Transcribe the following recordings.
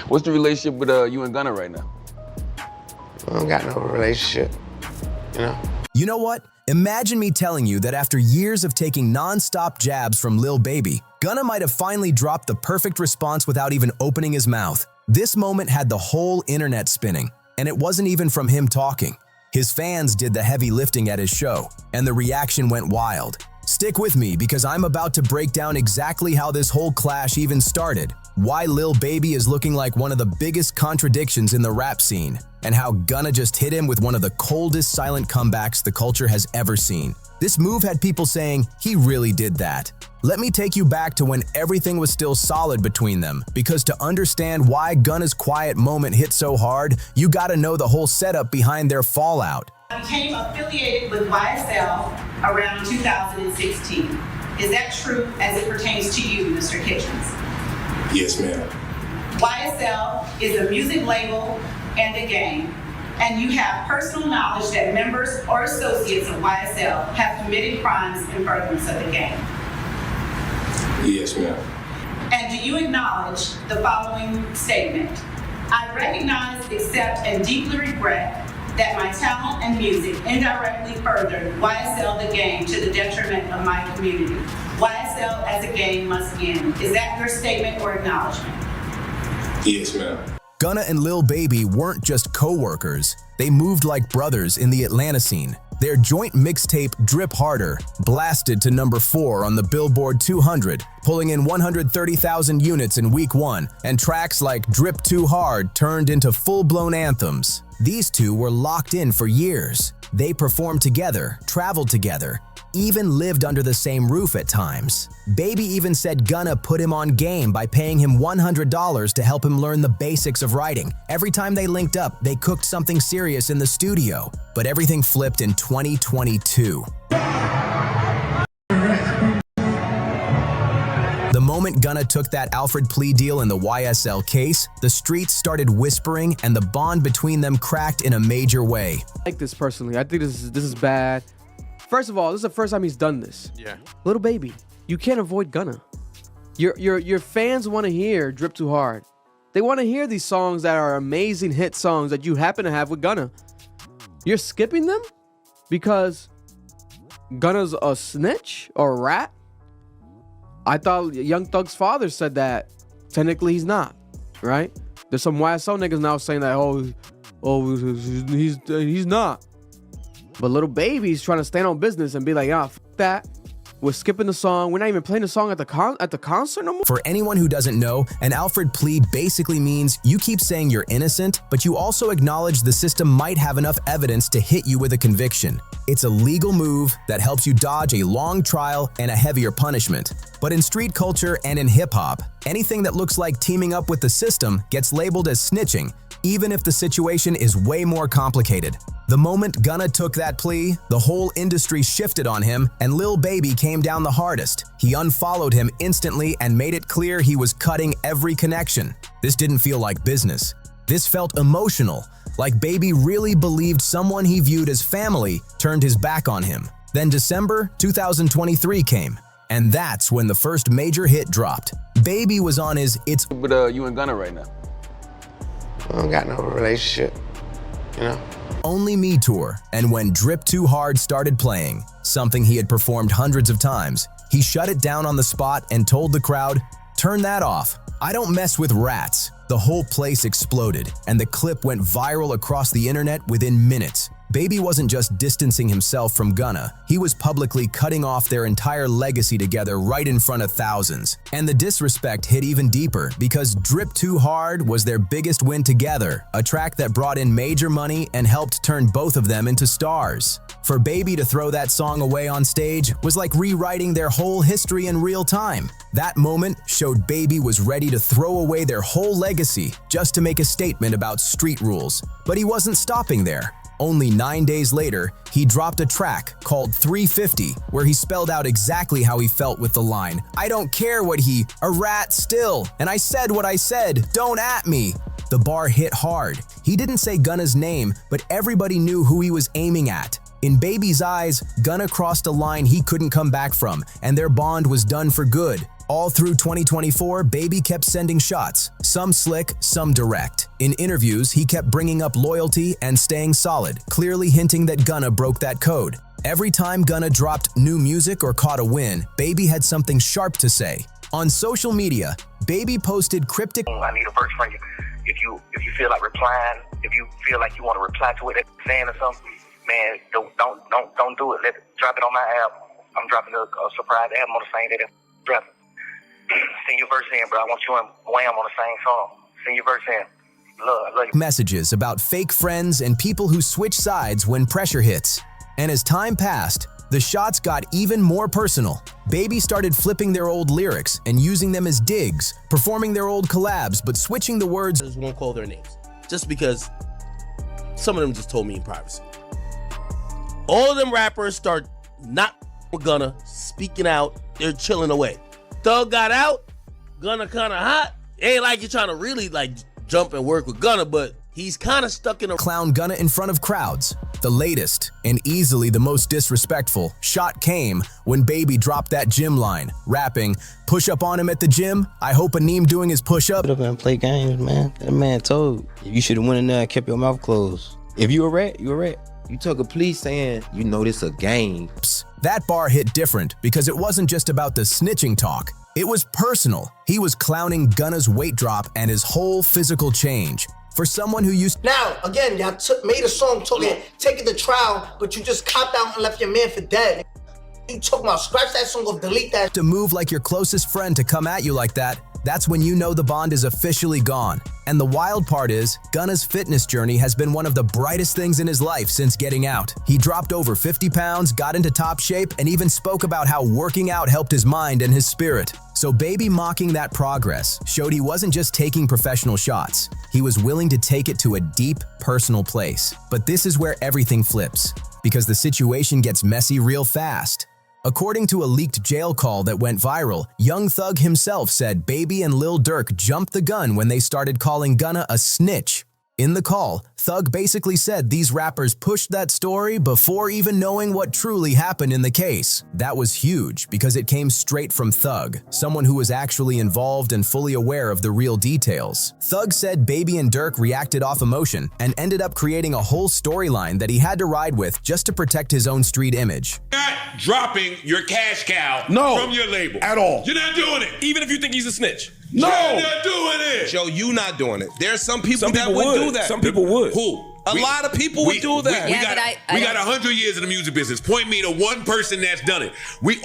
What's the relationship with you and Gunna right now? I don't got no relationship, you know? You know what? Imagine me telling you that after years of taking non-stop jabs from Lil Baby, Gunna might have finally dropped the perfect response without even opening his mouth. This moment had the whole internet spinning, and it wasn't even from him talking. His fans did the heavy lifting at his show, and the reaction went wild. Stick with me because I'm about to break down exactly how this whole clash even started, why Lil Baby is looking like one of the biggest contradictions in the rap scene, and how Gunna just hit him with one of the coldest silent comebacks the culture has ever seen. This move had people saying, he really did that. Let me take you back to when everything was still solid between them, because to understand why Gunna's quiet moment hit so hard, you gotta know the whole setup behind their fallout. I became affiliated with YSL around 2016. Is that true as it pertains to you, Mr. Kitchens? Yes, ma'am. YSL is a music label and a gang, and you have personal knowledge that members or associates of YSL have committed crimes in furtherance of the gang. Yes, ma'am. And do you acknowledge the following statement? I recognize, accept, and deeply regret that my talent and music indirectly furthered YSL the gang to the detriment of my community. YSL as a gang must end. Is that your statement or acknowledgement? Yes, ma'am. Gunna and Lil Baby weren't just co-workers, they moved like brothers in the Atlanta scene. Their joint mixtape Drip Harder blasted to number 4 on the Billboard 200, pulling in 130,000 units in week 1, and tracks like Drip Too Hard turned into full-blown anthems. These two were locked in for years. They performed together, traveled together, even lived under the same roof at times. Baby even said Gunna put him on game by paying him $100 to help him learn the basics of writing. Every time they linked up, they cooked something serious in the studio. But everything flipped in 2022. The moment Gunna took that Alfred plea deal in the YSL case, the streets started whispering and the bond between them cracked in a major way. I like this personally. I think this is bad. First of all, this is the first time he's done this. Yeah. Lil Baby, you can't avoid Gunna. Your fans want to hear Drip Too Hard. They want to hear these songs that are amazing hit songs that you happen to have with Gunna. You're skipping them because Gunna's a snitch or a rat? I thought Young Thug's father said that. Technically, he's not, right? There's some YSL niggas now saying that, he's not. But Lil Baby's trying to stand on business and be like, f that. We're skipping the song. We're not even playing the song at the concert no more. For anyone who doesn't know, an Alfred plea basically means you keep saying you're innocent, but you also acknowledge the system might have enough evidence to hit you with a conviction. It's a legal move that helps you dodge a long trial and a heavier punishment. But in street culture and in hip-hop, anything that looks like teaming up with the system gets labeled as snitching, even if the situation is way more complicated. The moment Gunna took that plea, the whole industry shifted on him and Lil Baby came down the hardest. He unfollowed him instantly and made it clear he was cutting every connection. This didn't feel like business. This felt emotional, like Baby really believed someone he viewed as family turned his back on him. Then December 2023 came, and that's when the first major hit dropped. Baby was on his It's With you and Gunna right now? I don't got no relationship, you know? Only Me tour, and when Drip Too Hard started playing, something he had performed hundreds of times, he shut it down on the spot and told the crowd, "Turn that off. I don't mess with rats." The whole place exploded, and the clip went viral across the internet within minutes. Baby wasn't just distancing himself from Gunna, he was publicly cutting off their entire legacy together right in front of thousands. And the disrespect hit even deeper because Drip Too Hard was their biggest win together, a track that brought in major money and helped turn both of them into stars. For Baby to throw that song away on stage was like rewriting their whole history in real time. That moment showed Baby was ready to throw away their whole legacy just to make a statement about street rules. But he wasn't stopping there. Only 9 days later, he dropped a track called 350, where he spelled out exactly how he felt with the line, "I don't care what a rat still, and I said what I said, don't at me." The bar hit hard. He didn't say Gunna's name, but everybody knew who he was aiming at. In Baby's eyes, Gunna crossed a line he couldn't come back from, and their bond was done for good. All through 2024, Baby kept sending shots, some slick, some direct. In interviews, he kept bringing up loyalty and staying solid, clearly hinting that Gunna broke that code. Every time Gunna dropped new music or caught a win, Baby had something sharp to say. On social media, Baby posted cryptic I need a verse from you. If you feel like replying, if you feel like you want to reply to it, saying or something, man, don't do it. Drop it on my album. I'm dropping a surprise album on the same day that drop it. Send your verse in, bro. I want you and Wham on the same song. Send your verse in. I love you. messages about fake friends and people who switch sides when pressure hits. And as time passed, the shots got even more personal. Baby started flipping their old lyrics and using them as digs, performing their old collabs but switching the words. I just won't call their names, just because some of them just told me in privacy. All of them rappers start not with Gunna, speaking out, they're chilling away. Thug got out, Gunna kinda hot. Ain't like you're trying to really like jump and work with Gunna, but he's kinda stuck in a Clown Gunna in front of crowds. The latest, and easily the most disrespectful, shot came when Baby dropped that gym line, rapping, "Push up on him at the gym, I hope Aneem doing his push-up." Put up and play games, man. That man told you should have went in there and kept your mouth closed. If you a rat, you a rat. You took a plea saying, you know this a game. That bar hit different because it wasn't just about the snitching talk. It was personal. He was clowning Gunna's weight drop and his whole physical change. For someone who used Now, again, y'all made a song talking, take it to trial, but you just copped out and left your man for dead. You talking about scratch that song or delete that. to move like your closest friend to come at you like that, that's when you know the bond is officially gone. And the wild part is, Gunna's fitness journey has been one of the brightest things in his life since getting out. He dropped over 50 pounds, got into top shape, and even spoke about how working out helped his mind and his spirit. So Baby mocking that progress showed he wasn't just taking professional shots. He was willing to take it to a deep, personal place. But this is where everything flips, because the situation gets messy real fast. According to a leaked jail call that went viral, Young Thug himself said Baby and Lil Durk jumped the gun when they started calling Gunna a snitch. In the call, Thug basically said these rappers pushed that story before even knowing what truly happened in the case. That was huge because it came straight from Thug, someone who was actually involved and fully aware of the real details. Thug said Baby and Durk reacted off emotion and ended up creating a whole storyline that he had to ride with just to protect his own street image. Not dropping your cash cow from your label. At all. You're not doing it. Even if you think he's a snitch. You're not doing it. Joe, you not doing it. There's some people Some that people would do that. Some people would. Who? A lot of people would do that. We got 100 years in the music business. Point me to one person that's done it.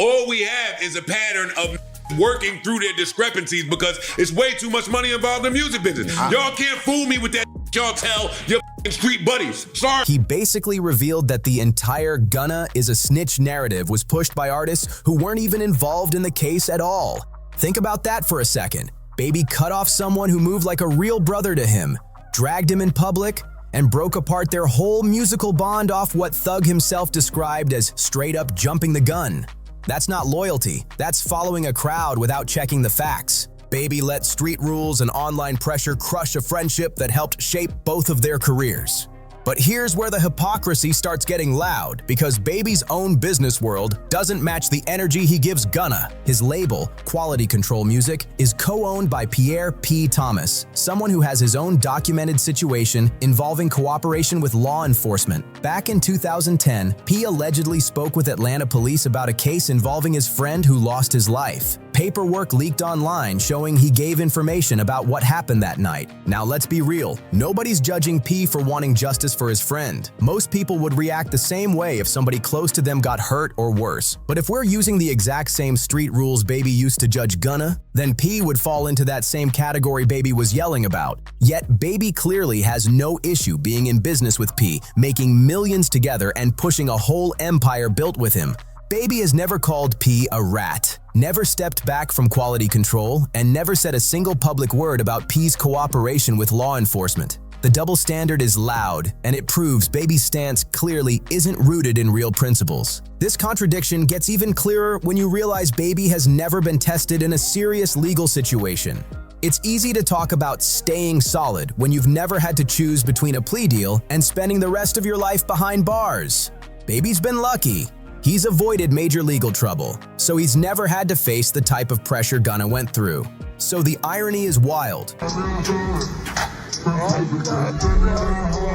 All we have is a pattern of working through their discrepancies because it's way too much money involved in the music business. Y'all can't fool me with that y'all tell your street buddies. Sorry. He basically revealed that the entire Gunna is a snitch narrative was pushed by artists who weren't even involved in the case at all. Think about that for a second. Baby cut off someone who moved like a real brother to him, dragged him in public, and broke apart their whole musical bond off what Thug himself described as straight up jumping the gun. That's not loyalty, that's following a crowd without checking the facts. Baby let street rules and online pressure crush a friendship that helped shape both of their careers. But here's where the hypocrisy starts getting loud, because Baby's own business world doesn't match the energy he gives Gunna. His label, Quality Control Music, is co-owned by Pierre P. Thomas, someone who has his own documented situation involving cooperation with law enforcement. Back in 2010, P allegedly spoke with Atlanta police about a case involving his friend who lost his life. Paperwork leaked online showing he gave information about what happened that night. Now let's be real, nobody's judging P for wanting justice for his friend. Most people would react the same way if somebody close to them got hurt or worse. But if we're using the exact same street rules Baby used to judge Gunna, then P would fall into that same category Baby was yelling about. Yet Baby clearly has no issue being in business with P, making millions together and pushing a whole empire built with him. Baby has never called P a rat, never stepped back from quality control, and never said a single public word about P's cooperation with law enforcement. The double standard is loud, and it proves Baby's stance clearly isn't rooted in real principles. This contradiction gets even clearer when you realize Baby has never been tested in a serious legal situation. It's easy to talk about staying solid when you've never had to choose between a plea deal and spending the rest of your life behind bars. Baby's been lucky, He's avoided major legal trouble, so he's never had to face the type of pressure Gunna went through. So the irony is wild.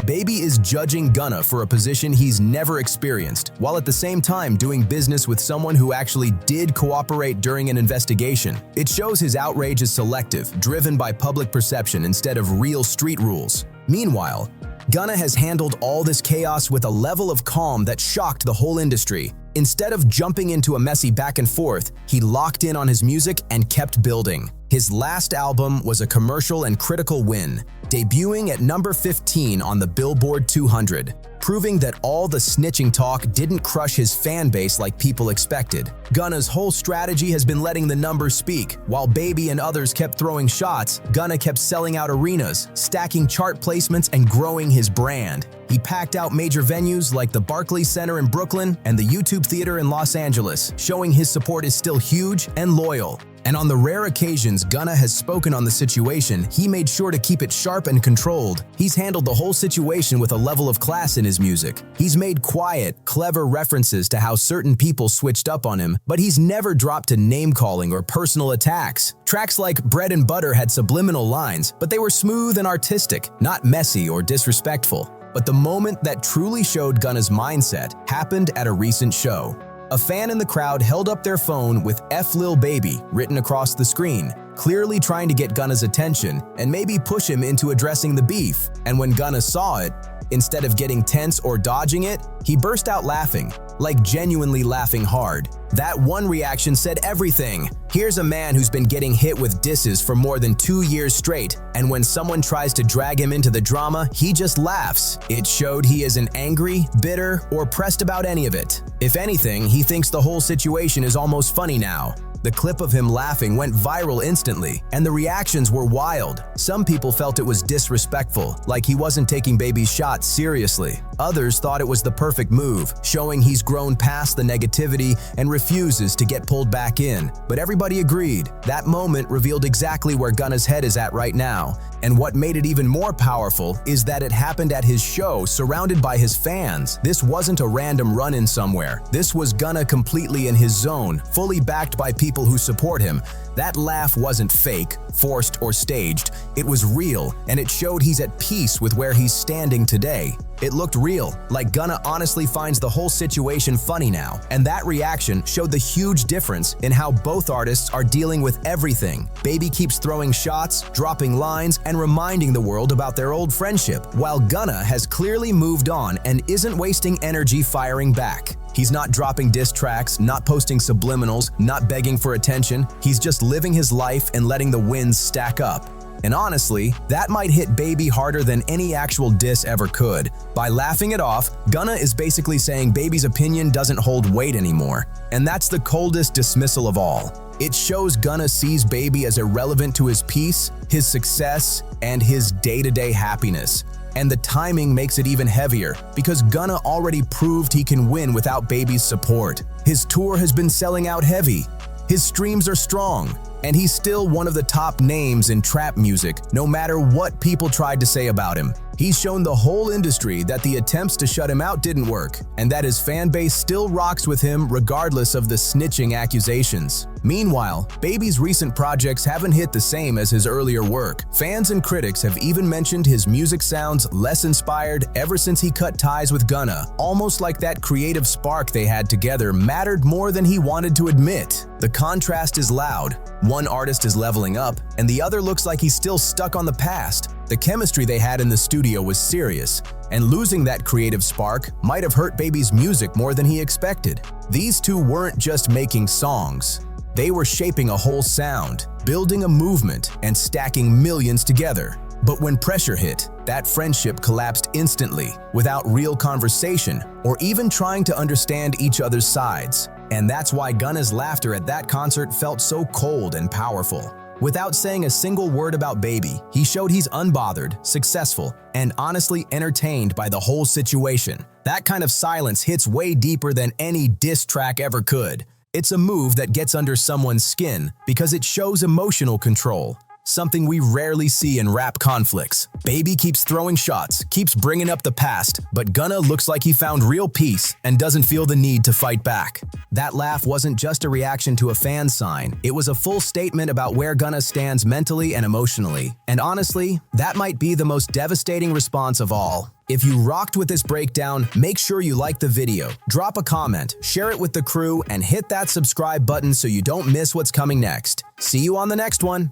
Baby is judging Gunna for a position he's never experienced, while at the same time doing business with someone who actually did cooperate during an investigation. It shows his outrage is selective, driven by public perception instead of real street rules. Meanwhile, Gunna has handled all this chaos with a level of calm that shocked the whole industry. Instead of jumping into a messy back and forth, he locked in on his music and kept building. His last album was a commercial and critical win, debuting at number 15 on the Billboard 200, proving that all the snitching talk didn't crush his fan base like people expected. Gunna's whole strategy has been letting the numbers speak. While Baby and others kept throwing shots, Gunna kept selling out arenas, stacking chart placements, and growing his brand. He packed out major venues like the Barclays Center in Brooklyn and the YouTube Theater in Los Angeles, showing his support is still huge and loyal. And on the rare occasions Gunna has spoken on the situation, he made sure to keep it sharp and controlled. He's handled the whole situation with a level of class in his music. He's made quiet, clever references to how certain people switched up on him, but he's never dropped to name-calling or personal attacks. Tracks like Bread and Butter had subliminal lines, but they were smooth and artistic, not messy or disrespectful. But the moment that truly showed Gunna's mindset happened at a recent show. A fan in the crowd held up their phone with F Lil Baby written across the screen, clearly trying to get Gunna's attention and maybe push him into addressing the beef. And when Gunna saw it, instead of getting tense or dodging it, he burst out laughing, like genuinely laughing hard. That one reaction said everything. Here's a man who's been getting hit with disses for more than 2 years straight, and when someone tries to drag him into the drama, he just laughs. It showed he isn't angry, bitter, or pressed about any of it. If anything, he thinks the whole situation is almost funny now. The clip of him laughing went viral instantly, and the reactions were wild. Some people felt it was disrespectful, like he wasn't taking Baby's shot seriously. Others thought it was the perfect move, showing he's grown past the negativity and refuses to get pulled back in. But everybody agreed. That moment revealed exactly where Gunna's head is at right now. And what made it even more powerful is that it happened at his show, surrounded by his fans. This wasn't a random run-in somewhere. This was Gunna completely in his zone, fully backed by people who support him. That laugh wasn't fake, forced, or staged. It was real, and it showed he's at peace with where he's standing today. It looked real, like Gunna honestly finds the whole situation funny now. And that reaction showed the huge difference in how both artists are dealing with everything. Baby keeps throwing shots, dropping lines, and reminding the world about their old friendship, while Gunna has clearly moved on and isn't wasting energy firing back. He's not dropping diss tracks, not posting subliminals, not begging for attention. He's just living his life and letting the wins stack up. And honestly, that might hit Baby harder than any actual diss ever could. By laughing it off, Gunna is basically saying Baby's opinion doesn't hold weight anymore. And that's the coldest dismissal of all. It shows Gunna sees Baby as irrelevant to his peace, his success, and his day-to-day happiness. And the timing makes it even heavier, because Gunna already proved he can win without Baby's support. His tour has been selling out heavy. His streams are strong, and he's still one of the top names in trap music, no matter what people tried to say about him. He's shown the whole industry that the attempts to shut him out didn't work, and that his fan base still rocks with him regardless of the snitching accusations. Meanwhile, Baby's recent projects haven't hit the same as his earlier work. Fans and critics have even mentioned his music sounds less inspired ever since he cut ties with Gunna, almost like that creative spark they had together mattered more than he wanted to admit. The contrast is loud. One artist is leveling up, and the other looks like he's still stuck on the past. The chemistry they had in the studio was serious, and losing that creative spark might have hurt Baby's music more than he expected. These two weren't just making songs. They were shaping a whole sound, building a movement, and stacking millions together. But when pressure hit, that friendship collapsed instantly, without real conversation or even trying to understand each other's sides. And that's why Gunna's laughter at that concert felt so cold and powerful. Without saying a single word about Baby, he showed he's unbothered, successful, and honestly entertained by the whole situation. That kind of silence hits way deeper than any diss track ever could. It's a move that gets under someone's skin because it shows emotional control. something we rarely see in rap conflicts. Baby keeps throwing shots, keeps bringing up the past, but Gunna looks like he found real peace and doesn't feel the need to fight back. That laugh wasn't just a reaction to a fan sign, it was a full statement about where Gunna stands mentally and emotionally. And honestly, that might be the most devastating response of all. If you rocked with this breakdown, make sure you like the video, drop a comment, share it with the crew, and hit that subscribe button so you don't miss what's coming next. See you on the next one.